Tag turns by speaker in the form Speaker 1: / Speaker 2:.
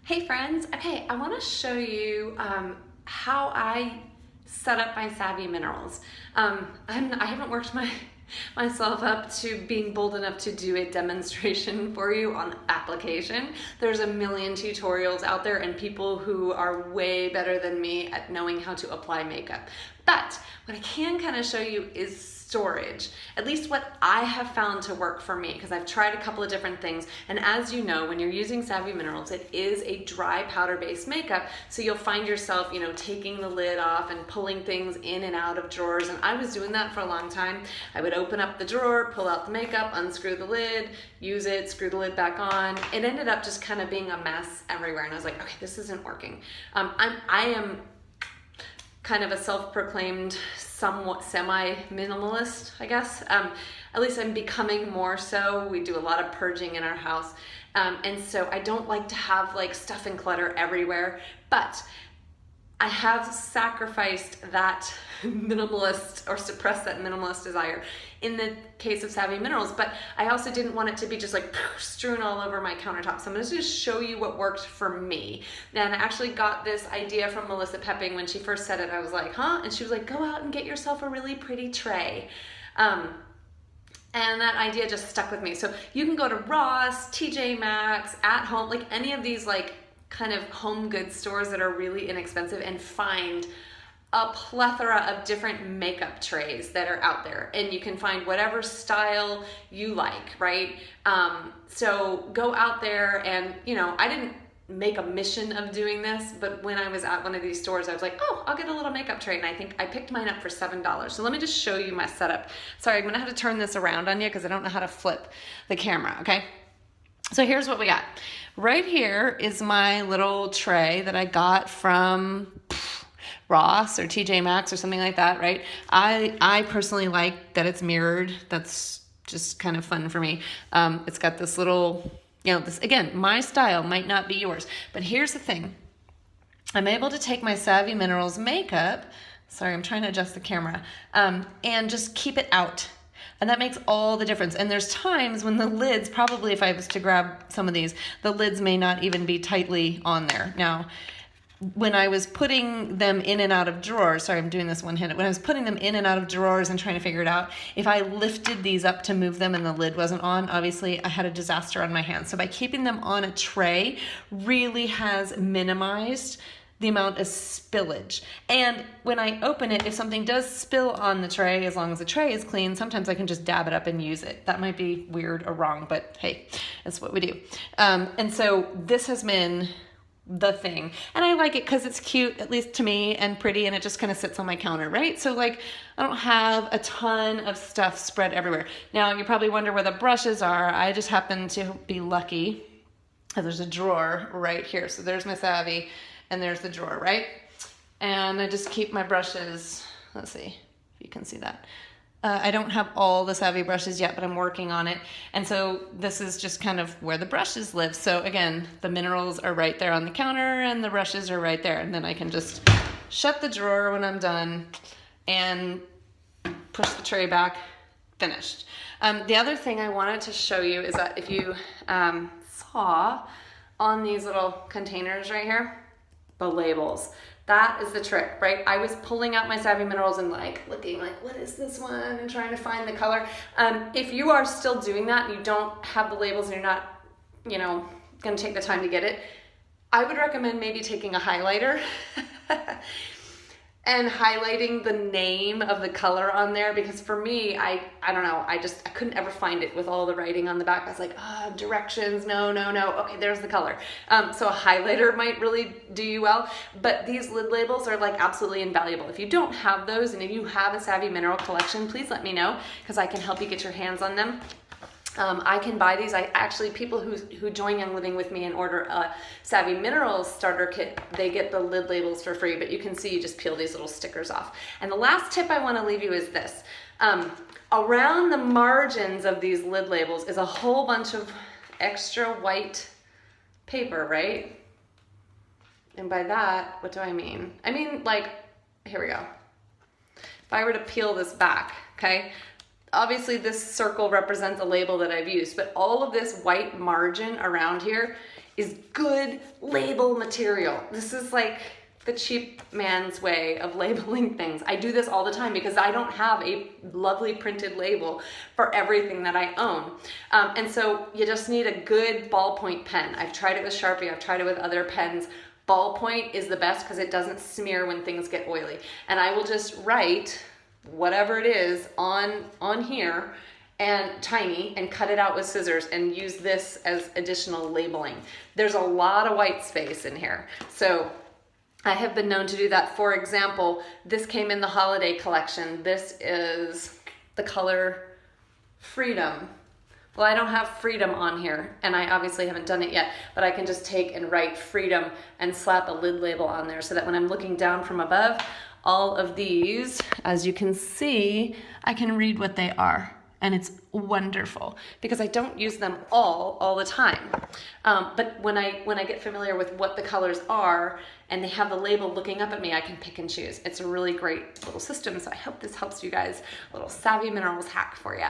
Speaker 1: Hey friends, okay, I want to show you how I set up my Savvy Minerals. I haven't worked myself up to being bold enough to do a demonstration for you on application. There's a million tutorials out there and people who are way better than me at knowing how to apply makeup. But what I can kind of show you is storage, at least what I have found to work for me, because I've tried a couple of different things. And as you know, when you're using Savvy Minerals, it is a dry powder based makeup. So you'll find yourself, taking the lid off and pulling things in and out of drawers. And I was doing that for a long time. I would open up the drawer, pull out the makeup, unscrew the lid, use it, screw the lid back on. It ended up just kind of being a mess everywhere. And I was like, okay, this isn't working. I am kind of a self-proclaimed somewhat semi-minimalist, I guess. At least I'm becoming more so. We do a lot of purging in our house. And so I don't like to have like stuff and clutter everywhere, but I have sacrificed that minimalist or suppressed that minimalist desire in the case of Savvy Minerals, but I also didn't want it to be just like strewn all over my countertop. So I'm going to just show you what worked for me. And I actually got this idea from Melissa Pepping. When she first said it, I was like, huh? And she was like, go out and get yourself a really pretty tray. And that idea just stuck with me. So you can go to Ross, TJ Maxx, At Home, like any of these like kind of home goods stores that are really inexpensive and find a plethora of different makeup trays that are out there, and you can find whatever style you like, right? So go out there and, I didn't make a mission of doing this, but when I was at one of these stores, I was like, oh, I'll get a little makeup tray. And I think I picked mine up for $7. So let me just show you my setup. Sorry, I'm gonna have to turn this around on you because I don't know how to flip the camera, okay? So here's what we got. Right here is my little tray that I got from Ross or TJ Maxx or something like that, right? I personally like that it's mirrored. That's just kind of fun for me. It's got this little, this, again, my style might not be yours, but here's the thing. I'm able to take my Savvy Minerals makeup, sorry, I'm trying to adjust the camera, and just keep it out. And that makes all the difference. And there's times when the lids, probably if I was to grab some of these, the lids may not even be tightly on there. Now, when I was putting them in and out of drawers, sorry, I'm doing this one-handed. When I was putting them in and out of drawers and trying to figure it out, if I lifted these up to move them and the lid wasn't on, obviously I had a disaster on my hands. So by keeping them on a tray really has minimized the amount of spillage. And when I open it, if something does spill on the tray, as long as the tray is clean, sometimes I can just dab it up and use it. That might be weird or wrong, but hey, that's what we do. And so this has been the thing. And I like it because it's cute, at least to me, and pretty, and it just kind of sits on my counter, right? So like, I don't have a ton of stuff spread everywhere. Now, you probably wonder where the brushes are. I just happen to be lucky. There's a drawer right here. So there's my Savvy, and there's the drawer, right? And I just keep my brushes, let's see if you can see that. I don't have all the Savvy brushes yet, but I'm working on it. And so this is just kind of where the brushes live. So again, the minerals are right there on the counter and the brushes are right there. And then I can just shut the drawer when I'm done and push the tray back, finished. The other thing I wanted to show you is that if you saw on these little containers right here, the labels. That is the trick, right? I was pulling out my Savvy Minerals and like looking like, what is this one? And trying to find the color. If you are still doing that and you don't have the labels and you're not, gonna take the time to get it, I would recommend maybe taking a highlighter and highlighting the name of the color on there, because for me, I don't know, I couldn't ever find it with all the writing on the back. I was like, directions, no, okay, there's the color. So a highlighter might really do you well, but these lid labels are like absolutely invaluable. If you don't have those, and if you have a Savvy Mineral collection, please let me know, because I can help you get your hands on them. I can buy these. People who join Young Living with me and order a Savvy Minerals starter kit, they get the lid labels for free, but you can see you just peel these little stickers off. And the last tip I want to leave you is this. Around the margins of these lid labels is a whole bunch of extra white paper, right? And by that, what do I mean? I mean, like, here we go. If I were to peel this back, okay? Obviously this circle represents a label that I've used, but all of this white margin around here is good label material. This is like the cheap man's way of labeling things. I do this all the time because I don't have a lovely printed label for everything that I own. And so you just need a good ballpoint pen. I've tried it with Sharpie, I've tried it with other pens. Ballpoint is the best because it doesn't smear when things get oily. And I will just write whatever it is on here and tiny and cut it out with scissors and use this as additional labeling. There's a lot of white space in here. So I have been known to do that. For example, this came in the holiday collection. This is the color Freedom. Well, I don't have Freedom on here, and I obviously haven't done it yet, but I can just take and write Freedom and slap a lid label on there so that when I'm looking down from above, all of these, as you can see, I can read what they are. And it's wonderful because I don't use them all the time. But when I get familiar with what the colors are and they have the label looking up at me, I can pick and choose. It's a really great little system. So I hope this helps you guys. A little Savvy Minerals hack for you.